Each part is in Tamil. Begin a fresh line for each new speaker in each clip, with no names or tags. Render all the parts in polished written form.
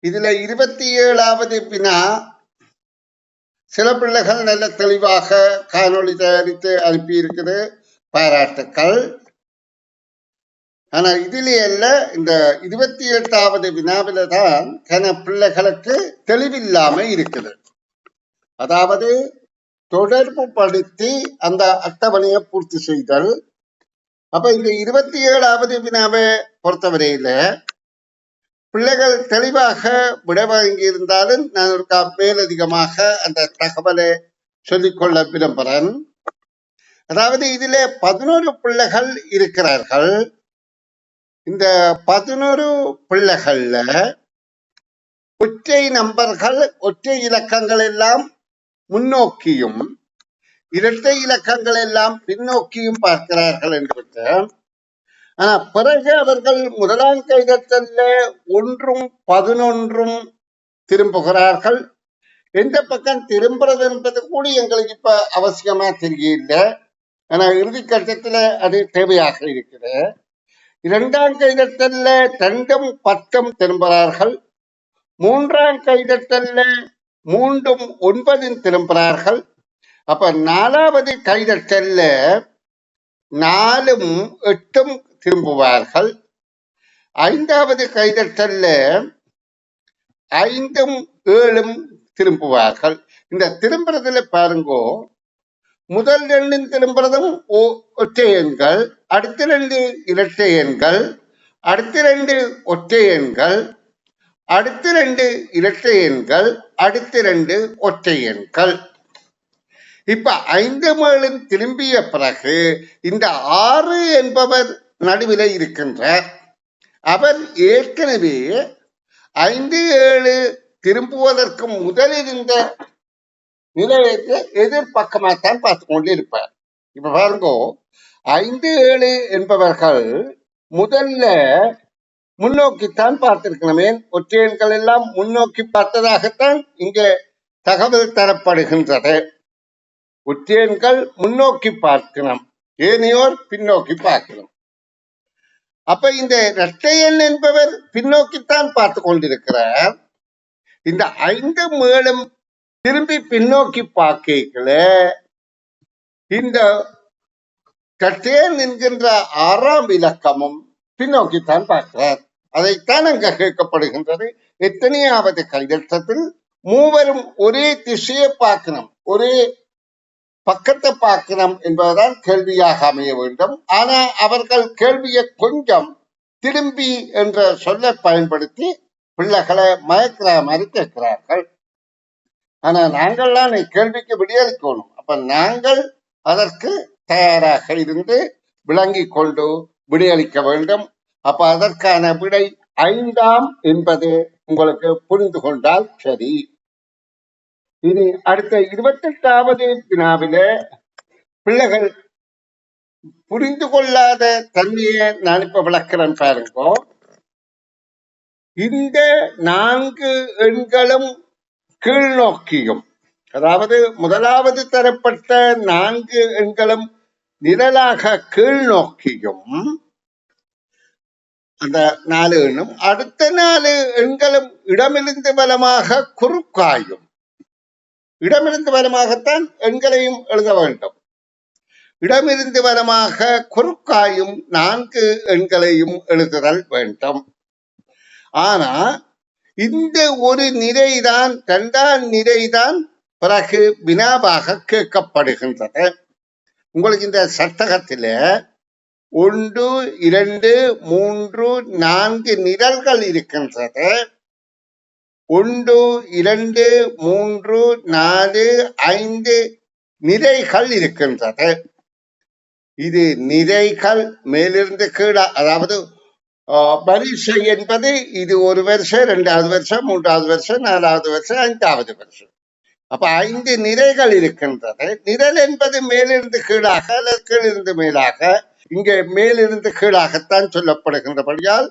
இதுல 27வது வினா சில பிள்ளைகள் நல்ல தெளிவாக காணொளி தயாரித்து அனுப்பி இருக்குது, பாராட்டுக்கள். ஆனா இதுல அல்ல, இந்த 28வது வினாவில தான் கன பிள்ளைகளுக்கு தெளிவில்லாம இருக்குது. அதாவது தொடர்பு படுத்தி அந்த அட்டவணையை பூர்த்தி செய்தல். அப்ப இந்த 27வது வினாவை பொறுத்தவரையில பிள்ளைகள் தெளிவாக விட வாங்கி இருந்தாலும் நான் ஒரு மேலதிகமாக அந்த தகவலை சொல்லிக்கொள்ள விரும்புகிறேன். அதாவது இதுல 11 பிள்ளைகள் இருக்கிறார்கள். இந்த 11 பிள்ளைகள்ல ஒற்றை நம்பர்கள், ஒற்றை இலக்கங்கள் எல்லாம் முன்னோக்கியும் இரட்டை இலக்கங்கள் எல்லாம் பின்னோக்கியும் பார்க்கிறார்கள் என்று. ஆனா பிறகு அவர்கள் முதலாம் கைதட்டல்ல 1ம் 11ம் திரும்புகிறார்கள். எந்த பக்கம் திரும்புறது என்பது கூட எங்களுக்கு இப்ப அவசியமா தெரியல. ஆனா இறுதி கட்டத்துல அது தேவையாக இருக்குது. 2ஆம் கைதட்டல்ல 2ம் 10ம் திரும்புகிறார்கள். 3ஆம் கைதட்டல்ல 3ம் 9ம் திரும்புகிறார்கள். அப்ப 4வது கைதட்டல்ல 4ம் 8ம் திரும்புவார்கள். 5வது கைதட்டல்ல 5ம் 7ம் திரும்புவார்கள். இந்த திரும்புறதுல பாருங்கோ, முதல் 2 திரும்புறதும் ஒற்றை எண்கள், அடுத்த 2 இரட்டை எண்கள், அடுத்த 2 ஒற்றை எண்கள், அடுத்த 2 இரட்டை எண்கள், அடுத்த 2 ஒற்றை எண்கள். இப்ப 5 7 திரும்பிய பிறகு இந்த 6 என்பவர் நடுவில் இருக்கின்றார். அவர் ஏற்கனவே 5 7 திரும்புவதற்கு முதலில் இருந்த நிலையத்தை எதிர்பக்கமாகத்தான் பார்த்து கொண்டு இருப்பார். இப்ப பாருங்க, 5 7 என்பவர்கள் முதல்ல முன்னோக்கித்தான் பார்த்திருக்கணுமே. ஒற்றை எண்கள் எல்லாம் முன்னோக்கி பார்த்ததாகத்தான் இங்க தகவல் தரப்படுகின்றது. ஒற்றை எண்கள் முன்னோக்கி பார்க்கணும், ஏனையோர் பின்னோக்கி பார்க்கணும். அப்ப இந்த இரட்டை எண் என்பவர் பின்னோக்கித்தான் பார்த்து கொண்டிருக்கிறார். இந்த 5 7 திரும்பி பின்னோக்கி பார்க்கல இந்த இரட்டை எண் என்கின்ற 6ஆம் இலக்கமும் பின்னோக்கித்தான் பார்க்கிறார். அதைத்தான் அங்க கேட்கப்படுகின்றது. எத்தனையாவது கைதட்டத்தில் மூவரும் ஒரே திசையை பார்க்கணும், ஒரே பக்கத்தை பார்க்கணும் என்பதுதான் கேள்வியாக அமைய வேண்டும். ஆனா அவர்கள் கேள்வியை கொஞ்சம் திரும்பி என்ற சொல்லை பயன்படுத்தி பிள்ளைகளை மயக்கிற மாதிரி கேட்கிறார்கள். ஆனா நாங்கள்லாம் கேள்விக்கு விடையளிக்கணும். அப்ப நாங்கள் அதற்கு தயாராக இருந்து விளங்கி கொண்டு விடையளிக்க வேண்டும். அப்ப அதற்கான விடை 5ஆம் என்பது உங்களுக்கு புரிந்து கொண்டால் சரி. இனி அடுத்த 28வது வினாவில பிள்ளைகள் புரிந்து கொள்ளாத தன்மையை நான் இப்ப விளக்கிறேன் பாருங்க. இந்த 4 எண்களும் கீழ் நோக்கியும், அதாவது முதலாவது தரப்பட்ட 4 எண்களும் நிழலாக கீழ் நோக்கியும், அந்த 4 எண்ணும் அடுத்த 4 எண்களும் இடமிருந்து பலமாக குறுக்காயும். இடமிருந்து வலமாகத்தான் எண்களையும் எழுத வேண்டும். இடமிருந்து வலமாக குறுக்காயும் 4 எண்களையும் எழுதுதல் வேண்டும். ஆனா இந்த ஒரு நிலைதான், 2ஆம் நிலைதான் பிறகு வினாவாக கேட்கப்படுகின்றது. உங்களுக்கு இந்த சட்டகத்தில 1 2 3 4 நிரல்கள் இருக்கின்றது. 1 2 3 4 5 நிறைகள் இருக்கின்றது. இது நிறைகள் மேலிருந்து கீழே, அதாவது வரிசை என்பது இது ஒரு வருஷம், 2வது வருஷம், 3வது வருஷம், 4வது வருஷம், 5வது வருஷம். அப்ப 5 நிறைகள் இருக்கின்றது. நிரல் என்பது மேலிருந்து கீழாக அல்லது கீழிருந்து மேலாக, இங்கே மேலிருந்து கீழாகத்தான் சொல்லப்படுகின்றபடியால்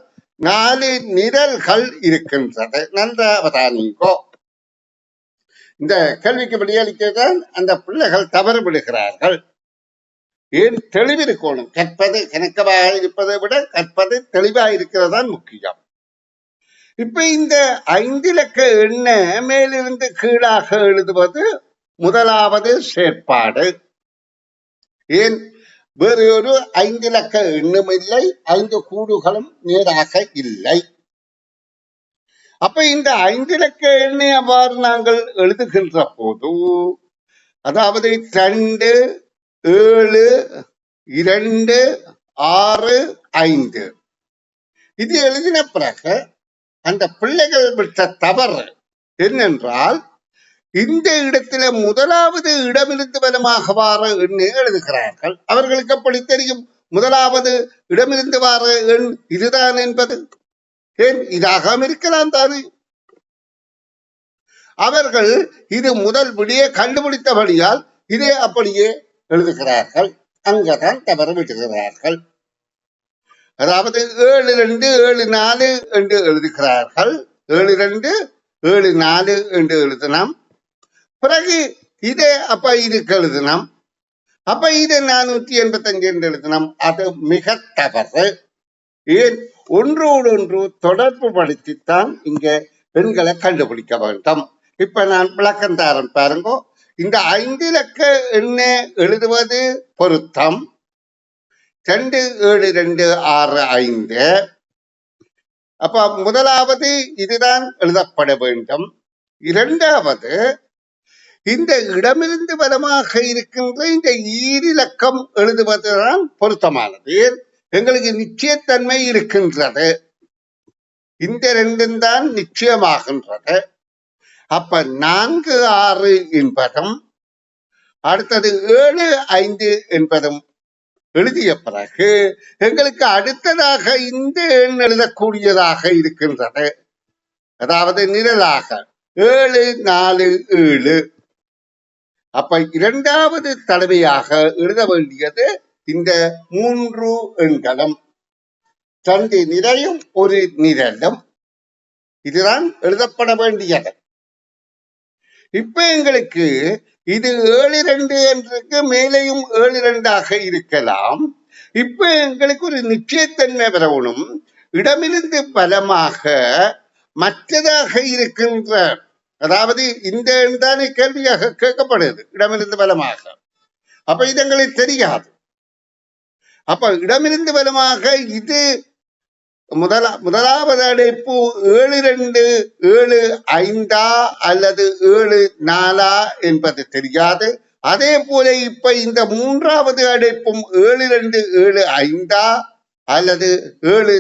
4 நிரல்கள் இருக்கின்றது. நன்ற அவதானிங்கோ. இந்த கேள்விக்கு விடையளிக்கத்தான் அந்த பிள்ளைகள் தவறு விடுகிறார்கள். ஏன் தெளிவிருக்கணும். கற்பது கணக்கமாக இருப்பதை விட கற்பது தெளிவாக இருக்கிறதான் முக்கியம். இப்ப இந்த 5 இலக்க எண்ணை மேலிருந்து கீழாக எழுதுவது முதலாவது செயற்பாடு. ஏன்? வேறு ஒரு 5 இலக்க எண்ணும் இல்லை, 5 கூடுகளும் நேராக இல்லை. அப்ப இந்த 5 இலக்க எண்ணை அவ்வாறு நாங்கள் எழுதுகின்ற போது, அதாவது 2, 7, 2, 6, 5 இது எழுதின பிறகு அந்த பிள்ளைகள் விட்ட தவறு என்னென்றால், இந்த இடத்துல முதலாவது இடமிருந்து வலமாக வார எண்ணை எழுதுகிறார்கள். அவர்களுக்கு அப்படி தெரியும் முதலாவது இடமிருந்து வார எண் இதுதான் என்பது. ஏன்? இதாக இருக்கலாம் தானே. அவர்கள் இது முதல் விடியே கண்டுபிடித்தபடியால் இதே அப்படியே எழுதுகிறார்கள். அங்கதான் தவறு விடுகிறார்கள். அதாவது 7, 2, 7, 4 என்று எழுதுகிறார்கள். 7, 2, 7, 4 என்று எழுதினோம். பிறகு இதே அப்ப இதுக்கு எழுதினோம். அப்ப இது 485 என்று எழுதினோம். அது மிக தவறு. ஏன்? ஒன்றோடு ஒன்று தொடர்பு படுத்தித்தான் இங்க எண்களை கண்டுபிடிக்க வேண்டும். இப்ப நான் விளக்கம் தரேன் பாருங்க. இந்த 5 இலக்க எண்ணை எழுதுவது பொருத்தம். 2, 7, 2, 6, 5. அப்ப முதலாவது இதுதான் எழுதப்பட வேண்டும். இரண்டாவது இந்த இடமிருந்து வலமாக இருக்கின்ற இந்த ஈரிலக்கம் எழுதுவதுதான் பொருத்தமானது. எங்களுக்கு நிச்சயத்தன்மை இருக்கின்றது. இந்த ரெண்டும் தான் நிச்சயமாகின்றது. அப்ப 4, 6 என்பதும் அடுத்தது 7, 5 என்பதும் எழுதிய பிறகு எங்களுக்கு அடுத்ததாக இந்த எண் எழுதக்கூடியதாக இருக்கின்றது. அதாவது நிரலாக 7, 4, 7. அப்ப இரண்டாவது தடவையாக எழுத வேண்டியது இந்த 3 எண்களும், 2 நிறையும் 1 நிரலும். இதுதான் எழுதப்பட வேண்டியது. இப்ப எங்களுக்கு இது 7, 2 என்றுக்கு மேலேயும் 7, 2 இருக்கலாம். இப்ப எங்களுக்கு ஒரு நிச்சயத்தன்மை வரணும். இடமிருந்து பலமாக மற்றதாக இருக்கின்ற, அதாவது இந்த எண் தான் கேள்வியாக கேட்கப்படுது, இடமிருந்து பலமாக. அப்ப இது எங்களுக்கு தெரியாது. அப்ப இடமிருந்து பலமாக இது முதலாவது அடைப்பு 7, 2, 7, 5 அல்லது 7, 4 என்பது தெரியாது. அதே போல இப்ப இந்த மூன்றாவது அடைப்பும் 7, 2, 7, 5 அல்லது 7,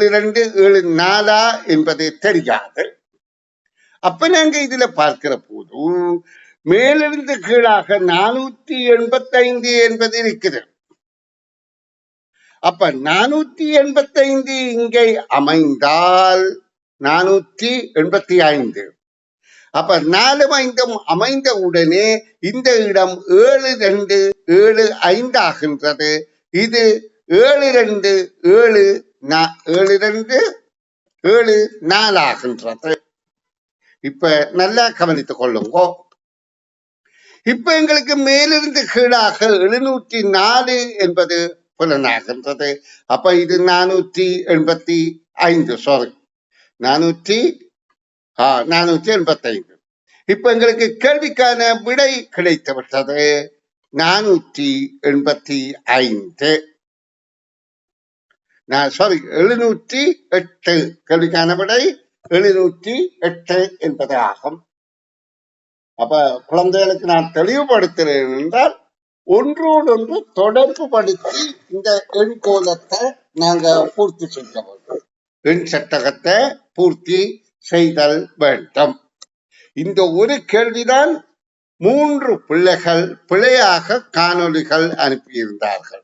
2, 7, 4 என்பது தெரியாது. அப்ப நாங்க இதுல பார்க்கிற போது மேலிருந்து கீழாக 485 என்பது இருக்குது. அப்ப 485 இங்கே அமைந்தால் 485. அப்ப 4 5 அமைந்த உடனே இந்த இடம் 7, 2, 7, 5 ஆகின்றது. இது 7, 2, 7, 2, 7, 4 ஆகின்றது. இப்ப நல்லா கவனித்துக் கொள்ளுங்க. இப்ப எங்களுக்கு மேலிருந்து கீழாக 704 என்பது புலனாகின்றது. அப்ப இது 485, சாரி 485. இப்ப எங்களுக்கு கேள்விக்கான விடை கிடைத்து விட்டது 485. சாரி 708. கேள்விக்கான விடை 708 என்பது ஆகும். அப்ப குழந்தைகளுக்கு நான் தெளிவுபடுத்துகிறேன் என்றால், ஒன்றோடொன்று தொடர்பு படுத்தி இந்த எண் கோலத்தை நாங்க பூர்த்தி செய்ய வேண்டும். எண் சட்டகத்தை பூர்த்தி செய்தல் வேண்டும். இந்த ஒரு கேள்விதான் 3 பிள்ளைகள் பிழையாக காணொலிகள் அனுப்பியிருந்தார்கள்.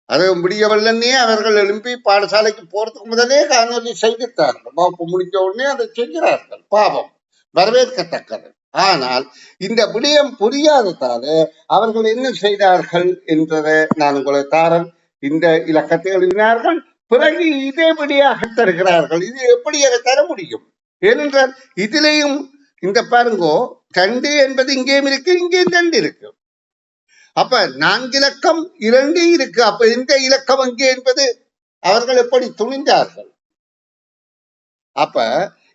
அது முடியவில்லைன்னே அவர்கள் எழுப்பி பாடசாலைக்கு போறதுக்கு முதலே காணொலி செய்திருந்தார்கள். வகுப்பு முடிஞ்ச உடனே அதை செய்கிறார்கள். பாவம், வரவேற்கத்தக்கது. ஆனால் இந்த விடயம் புரியாததால அவர்கள் என்ன செய்தார்கள் என்றதை நான் உங்களை தாரன். இந்த இலக்கத்தை எழுதினார்கள், பிறகு இதே விடையாக தருகிறார்கள். இது எப்படி அதை தர முடியும்? ஏனென்றால் இதிலேயும் இந்த பாருங்கோ 2 என்பது இங்கேயும் இருக்கு, இங்கேயும் 2 இருக்கு. அப்ப 4 இலக்கம் 2 இருக்கு. அப்ப இந்த இலக்கம் அங்கே என்பது அவர்கள் எப்படி துணிந்தார்கள்? அப்ப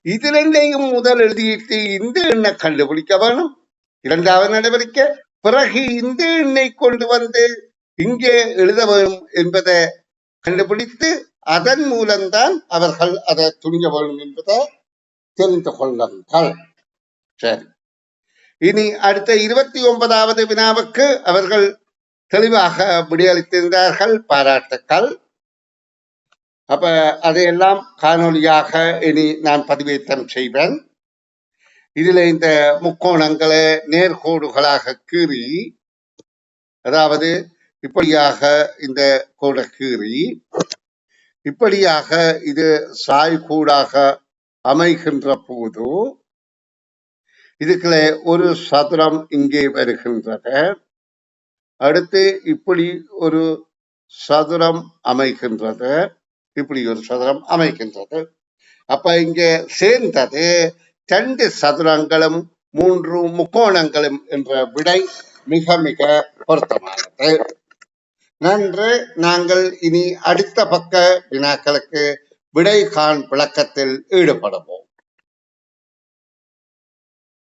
இது ரெண்டையும் முதல் எழுதிட்டு இந்த எண்ணை கண்டுபிடிக்க வேணும். இரண்டாவது நடவடிக்கை. பிறகு இந்த எண்ணை கொண்டு வந்து இங்கே எழுத வேணும் என்பதை கண்டுபிடித்து அதன் மூலம்தான் அவர்கள் அதை துணிய வேணும் என்பதை தெரிந்து கொள்ளுங்கள். சரி, இனி அடுத்த 29வது வினாவுக்கு அவர்கள் தெளிவாக விடையளித்திருந்தார்கள். பாராட்டுக்கள். அப்ப அதையெல்லாம் காணொலியாக இனி நான் பதிவேற்றம் செய்வேன். இதுல இந்த முக்கோணங்களை நேர்கோடுகளாக கீறி, அதாவது இப்படியாக இந்த கோடை கீறி இப்படியாக இது சாய்கூடாக அமைகின்ற போது இதுக்குள்ள ஒரு சதுரம் இங்கே வருகின்றது. அடுத்து இப்படி ஒரு சதுரம் அமைகின்றது, இப்படி ஒரு சதுரம் அமைகின்றது. அப்ப இங்க சேர்ந்தது 2 சதுரங்களும் 3 முக்கோணங்களும் என்ற விடை மிக மிக பொருத்தமானது. நன்று. நாங்கள் இனி அடுத்த பக்க வினாக்களுக்கு விடை காண் விளக்கத்தில் ஈடுபடுவோம்.